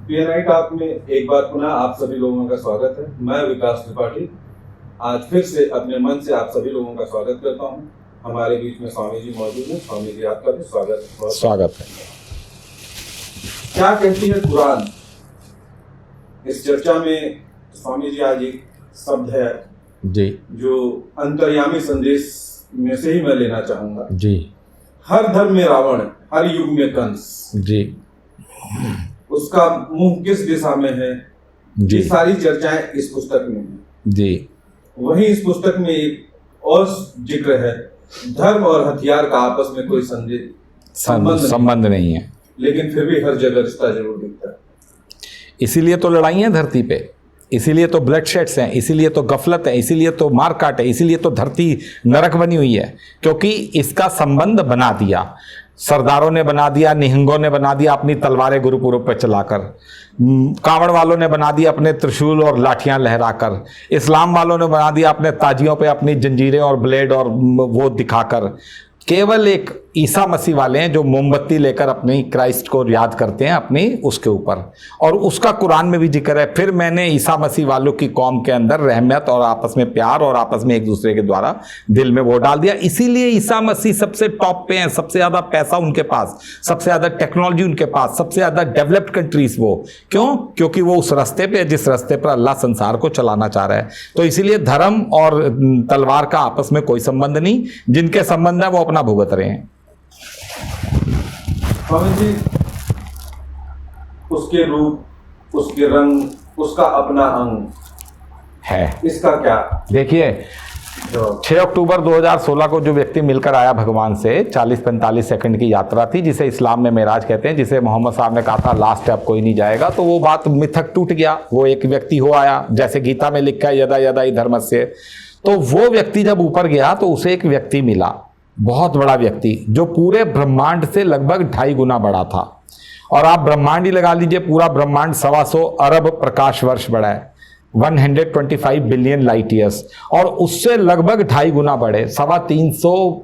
PNI talk में एक बार पुनः आप सभी लोगों का स्वागत है। मैं विकास त्रिपाठी आज फिर से अपने मन से आप सभी लोगों का स्वागत करता हूं। हमारे बीच में स्वामी जी मौजूद हैं। स्वामी जी आपका भी स्वागत है। क्या कहती है कुरान? इस चर्चा में स्वामी जी आज एक शब्द है जी जो अंतर्यामी संदेश में से ही मैं लेना चाहूंगा जी। हर धर्म में रावण, हर युग में कंस जी। उसका मुंह किस दिशा में है? जी। ये सारी चर्चाएं इस पुस्तक में हैं। जी। वहीं इस पुस्तक में एक और जिक्र है, धर्म और हथियार का आपस में कोई संबंध नहीं है, लेकिन फिर भी हर जगह रिश्ता जरूर दिखता है। इसीलिए तो लड़ाई है धरती पे, इसीलिए तो ब्लड शेड्स हैं, इसीलिए तो गफलत है, इसीलिए तो मारकाट है, इसीलिए तो धरती नरक बनी हुई है, क्योंकि इसका संबंध बना दिया सरदारों ने, बना दिया निहंगों ने, बना दिया अपनी तलवारें गुरुपुरब पर चलाकर, कांवड़ वालों ने बना दिया अपने त्रिशूल और लाठियां लहराकर, इस्लाम वालों ने बना दिया अपने ताजियों पे अपनी जंजीरें और ब्लेड और वो दिखाकर। केवल एक ईसा मसीह वाले हैं जो मोमबत्ती लेकर अपनी क्राइस्ट को याद करते हैं अपनी उसके ऊपर, और उसका कुरान में भी जिक्र है। फिर मैंने ईसा मसीह वालों की कौम के अंदर रहमत और आपस में प्यार और आपस में एक दूसरे के द्वारा दिल में वो डाल दिया। इसीलिए ईसा मसीह सबसे टॉप पे हैं, सबसे ज़्यादा पैसा उनके पास, सबसे ज़्यादा टेक्नोलॉजी उनके पास, सबसे ज़्यादा डेवलप्ड कंट्रीज वो। क्यों? क्योंकि वो उस रास्ते पे, जिस रास्ते पर अल्लाह संसार को चलाना चाह रहा है। तो इसीलिए धर्म और तलवार का आपस में कोई संबंध नहीं, जिनके संबंध है वो अपना भुगत रहे हैं। स्वामी जी, उसके रूप, उसके रंग, उसका अपना अंग है, इसका क्या? देखिए 6 अक्टूबर 2016 को जो व्यक्ति मिलकर आया भगवान से, 40-45 सेकंड की यात्रा थी, जिसे इस्लाम में मेराज कहते हैं, जिसे मोहम्मद साहब ने कहा था लास्ट अब कोई नहीं जाएगा, तो वो बात मिथक टूट गया। वो एक व्यक्ति हो आया, जैसे गीता में लिखा है यदा यदा ही धर्मस्य। तो वो व्यक्ति जब ऊपर गया तो उसे एक व्यक्ति मिला, बहुत बड़ा व्यक्ति, जो पूरे ब्रह्मांड से लगभग 2.5 गुना बड़ा था। और आप ब्रह्मांड ही लगा लीजिए, पूरा ब्रह्मांड 125 अरब प्रकाश वर्ष बड़ा है, 125 बिलियन लाइट ईयर्स, और उससे लगभग 2.5 गुना बड़े, 325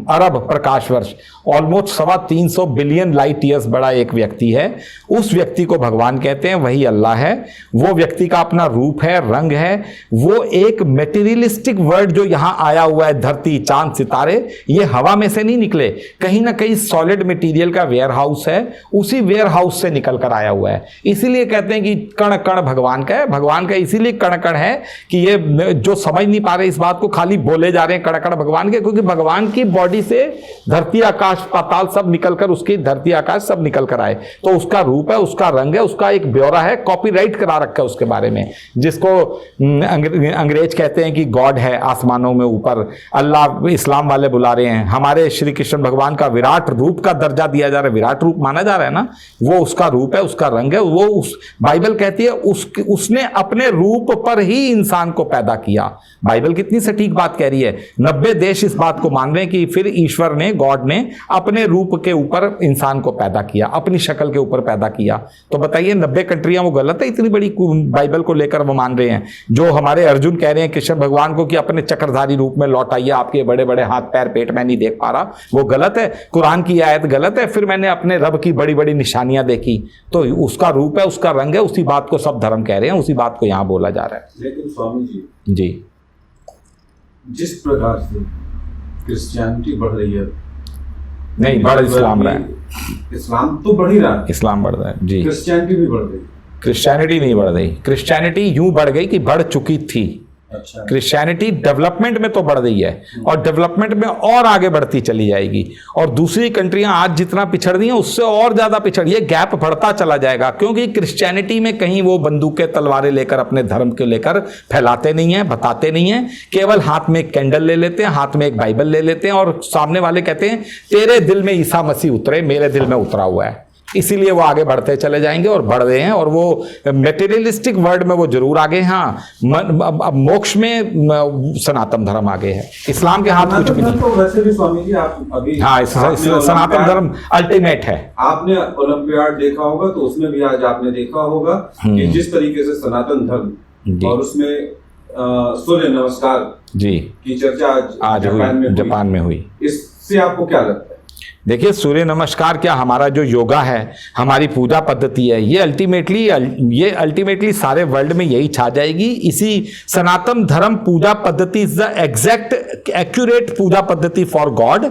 अरब प्रकाश वर्ष, ऑलमोस्ट 325 बिलियन लाइट ईयर्स बड़ा एक व्यक्ति है। उस व्यक्ति को भगवान कहते हैं, वही अल्लाह है। वो व्यक्ति का अपना रूप है, रंग है। वो एक मेटीरियलिस्टिक वर्ड जो यहां आया हुआ है, धरती, चांद, सितारे, ये हवा में से नहीं निकले, कहीं ना कहीं सॉलिड मटेरियल का वेयर हाउस है, उसी वेयर हाउस से निकल कर आया हुआ है। इसीलिए कहते हैं कि कण कण भगवान का है। भगवान का इसीलिए कण कण है कि ये जो समझ नहीं पा रहे इस बात को, खाली बोले जा रहे हैं कण कण भगवान के, क्योंकि भगवान की बॉडी से धरती आकाश पाताल सब निकलकर, उसकी धरती आकाश सब निकल कर आए। तो उसका रूप है, उसका रंग है, उसका एक ब्यौरा है, कॉपीराइट करा रखा है उसके बारे में, जिसको अंग्रेज कहते हैं कि गॉड है आसमानों में ऊपर, अल्लाह इस्लाम वाले बुला रहे हैं। हमारे श्री कृष्ण भगवान का विराट रूप का दर्जा दिया जा रहा है, विराट रूप माना जा रहा है ना, वो उसका रूप है, उसका रंग है। वो उस बाइबल कहती है उसने अपने रूप पर ही इंसान को पैदा किया। बाइबल कितनी सटीक बात कह रही है। 90 देश इस बात को मान रहे हैं कि फिर ईश्वर ने, गॉड ने अपने रूप के ऊपर इंसान को पैदा किया, अपनी शक्ल के ऊपर पैदा किया। तो बताइए 90 कंट्रियां वो गलत है? इतनी बड़ी बाइबल को लेकर वो मान रहे हैं। जो हमारे अर्जुन कह रहे हैं कृष्ण भगवान को कि अपने चक्रधारी रूप में लौट आइए, आपके बड़े बड़े हाथ पैर पेट मैं नहीं देख पा रहा, वो गलत है। कुरान की आयत गलत है। फिर मैंने अपने रब की बड़ी बड़ी निशानियां देखी, तो उसका रूप है, उसका रंग है, उसी बात को सब धर्म कह रहे हैं, उसी बात को यहां बोला जा रहा है। लेकिन स्वामी जी, जिस प्रकार से क्रिश्चियनिटी बढ़ रही है, नहीं बढ़ इस्लाम रहा है, इस्लाम तो बढ़ ही रहा है, इस्लाम बढ़ रहा है जी, क्रिश्चियनिटी भी बढ़ रही है। क्रिश्चियनिटी नहीं बढ़ रही, क्रिश्चियनिटी यूं बढ़ गई कि बढ़ चुकी थी। अच्छा। क्रिश्चियनिटी डेवलपमेंट में तो बढ़ गई है, और डेवलपमेंट में और आगे बढ़ती चली जाएगी, और दूसरी कंट्रियां आज जितना पिछड़ रही हैं उससे और ज्यादा पिछड़, ये गैप बढ़ता चला जाएगा। क्योंकि क्रिश्चियनिटी में कहीं वो बंदूकें तलवारें लेकर अपने धर्म को लेकर फैलाते नहीं है, बताते नहीं है, केवल हाथ में एक कैंडल ले लेते हैं, हाथ में एक बाइबल ले लेते हैं, और सामने वाले कहते हैं तेरे दिल में ईसा मसीह उतरे, मेरे दिल में उतरा हुआ है। इसीलिए वो आगे बढ़ते चले जाएंगे और बढ़ रहे हैं, और वो मेटेरियलिस्टिक वर्ड में वो जरूर आगे। हाँ, अब मोक्ष में सनातन धर्म आगे है, इस्लाम के हाथ कुछ भी नहीं। तो वैसे भी स्वामी जी आप अभी, हाँ, सनातन धर्म अल्टीमेट है। आपने ओलंपियाड देखा होगा, तो उसमें भी आज आपने देखा होगा कि जिस तरीके से सनातन धर्म और उसमें सूर्य नमस्कार जी की चर्चा आज जापान में हुई। इससे आपको क्या लगता है? देखिए, सूर्य नमस्कार क्या, हमारा जो योगा है, हमारी पूजा पद्धति है, ये अल्टीमेटली सारे वर्ल्ड में यही छा जाएगी। इसी सनातन धर्म पूजा पद्धति इज द एग्जैक्ट एक्यूरेट पूजा पद्धति फॉर गॉड,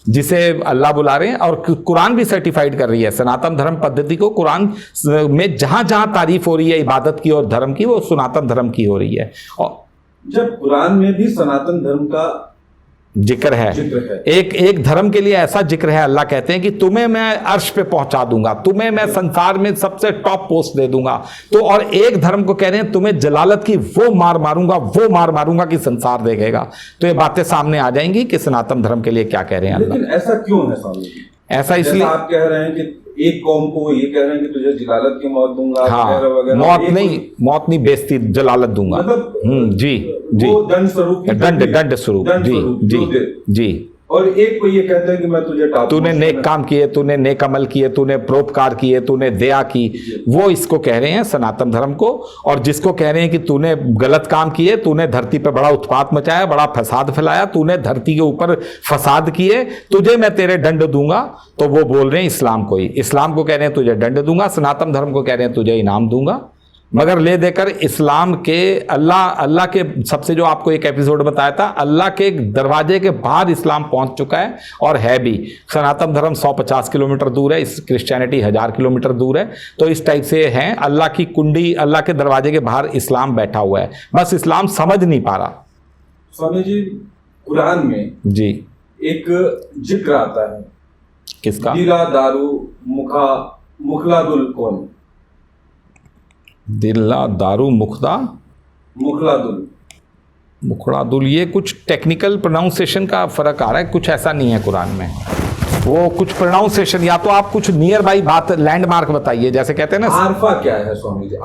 जिसे अल्लाह बुला रहे हैं। और कुरान भी सर्टिफाइड कर रही है सनातन धर्म पद्धति को। कुरान में जहां जहां तारीफ हो रही है इबादत की और धर्म की, वो सनातन धर्म की हो रही है। और जब कुरान में भी सनातन धर्म का जिक्र है, एक धर्म के लिए ऐसा जिक्र है, अल्लाह कहते हैं कि तुम्हें मैं अर्श पे पहुंचा दूंगा, तुम्हें मैं संसार में सबसे टॉप पोस्ट दे दूंगा। तो और एक धर्म को कह रहे हैं तुम्हें जलालत की वो मार मारूंगा कि संसार देखेगा। तो ये बातें सामने आ जाएंगी कि सनातन धर्म के लिए क्या कह रहे हैं अल्लाह। लेकिन ऐसा क्यों है स्वामी जी? ऐसा इसलिए आप कह रहे हैं कि एक कौम को ये कह रहे हैं कि तुझे जलालत की मौत दूंगा, हाँ, वगैरह, मौत नहीं बेइज्जती, जलालत दूंगा। मतलब जी वो दंड स्वरूप, दंड स्वरूप, जी। और एक को ये कहते हैं कि मैं तुझे तूने नेक काम किए, तूने नेक अमल किए, तूने परोपकार किए, तूने दया की, वो इसको कह रहे हैं सनातन धर्म को। और जिसको कह रहे हैं कि तूने गलत काम किए, तूने धरती पे बड़ा उत्पात मचाया, बड़ा फसाद फैलाया, तूने धरती के ऊपर फसाद किए, तुझे मैं तेरे दंड दूंगा, तो वो बोल रहे हैं इस्लाम को ही। इस्लाम को कह रहे हैं तुझे दंड दूंगा, सनातन धर्म को कह रहे हैं तुझे इनाम दूंगा। मगर ले देकर इस्लाम के अल्लाह के सबसे, जो आपको एक एपिसोड बताया था, अल्लाह के दरवाजे के बाहर इस्लाम पहुंच चुका है और है भी। सनातन धर्म 150 किलोमीटर दूर है, इस क्रिश्चियनिटी 1000 किलोमीटर दूर है। तो इस टाइप से है, अल्लाह की कुंडी, अल्लाह के दरवाजे के बाहर इस्लाम बैठा हुआ है, बस इस्लाम समझ नहीं पा रहा। स्वामी जी, कुरान में जी एक जिक्र आता है, किसका? दिला दारू मुखलादुल कौन, दिल्ला दारू मुखलादुल, ये कुछ टेक्निकल प्रोनाउंसिएशन का फर्क आ रहा है, कुछ ऐसा नहीं है कुरान में। वो कुछ प्रोनाउंसिएशन, या तो आप कुछ नियर बाई बात, लैंडमार्क बताइए, जैसे कहते हैं ना। आरफा क्या है स्वामी जी?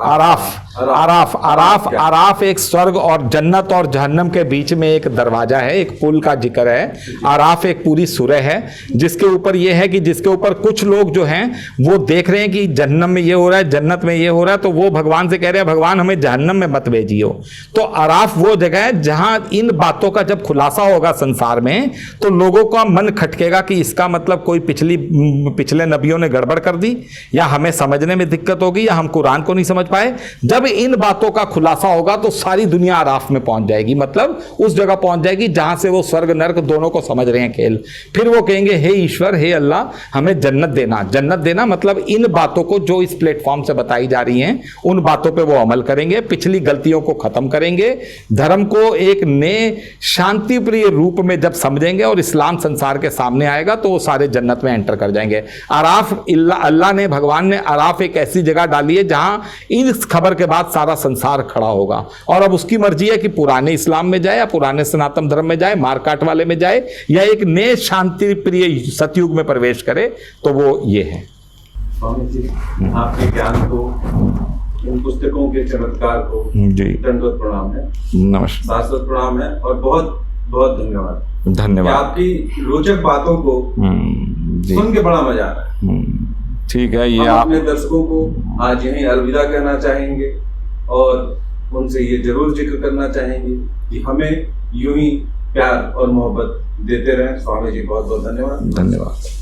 आराफ एक स्वर्ग और जन्नत और जहन्नम के बीच में एक दरवाजा है, एक पुल का जिक्र है। आराफ एक पूरी सूरह है जिसके ऊपर ये है कि जिसके ऊपर कुछ लोग जो हैं वो देख रहे हैं कि जहन्नम में ये हो रहा है, जन्नत में ये हो रहा है, तो वो भगवान से कह रहे हैं भगवान हमें जहन्नम में मत भेजियो। तो आराफ वो जगह है जहां इन बातों का जब खुलासा होगा संसार में, तो लोगों का मन खटकेगा कि इसका मतलब कोई पिछले नबियों ने गड़बड़ कर दी, या हमें समझने में दिक्कत होगी, या हम कुरान को नहीं समझ पाए। जब इन बातों का खुलासा होगा तो सारी दुनिया आराफ में पहुंच जाएगी, मतलब उस जगह पहुंच जाएगी जहां से वो स्वर्ग नरक दोनों को समझ रहे हैं खेल। फिर वो कहेंगे हे ईश्वर, हे अल्लाह, हमें जन्नत देना, मतलब इन बातों को जो इस प्लेटफॉर्म से बताई जा रही हैं उन बातों पे वो अमल करेंगे, पिछली गलतियों को खत्म करेंगे, धर्म को एक नए शांतिप्रिय रूप में जब समझेंगे और इस्लाम संसार के सामने आएगा तो वो सारे जन्नत में एंटर कर जाएंगे। आराफ, अल्लाह ने, भगवान ने आराफ एक ऐसी जगह डाली है जहां इस खबर के बाद सारा संसार खड़ा होगा। और अब उसकी मर्जी है कि पुराने इस्लाम में जाए, या पुराने सनातन धर्म में जाए, मारकाट वाले में जाए, या एक नए शांति प्रिय सतयुग में प्रवेश करे, तो वो ये है। स्वामी जी, आपके ज्ञान को, इन पुस्तकों के चमत्कार को जी दंडवत प्रणाम है, नमस्कार, शाश्वत प्रणाम है, और बहुत बहुत धन्यवाद। आपकी रोचक बातों को सुन के बड़ा मजा आ रहा है। ठीक है, ये हम आप अपने दर्शकों को आज यहीं अलविदा कहना चाहेंगे और उनसे ये जरूर जिक्र करना चाहेंगे कि हमें यूं ही प्यार और मोहब्बत देते रहें। स्वामी जी, बहुत बहुत धन्यवाद।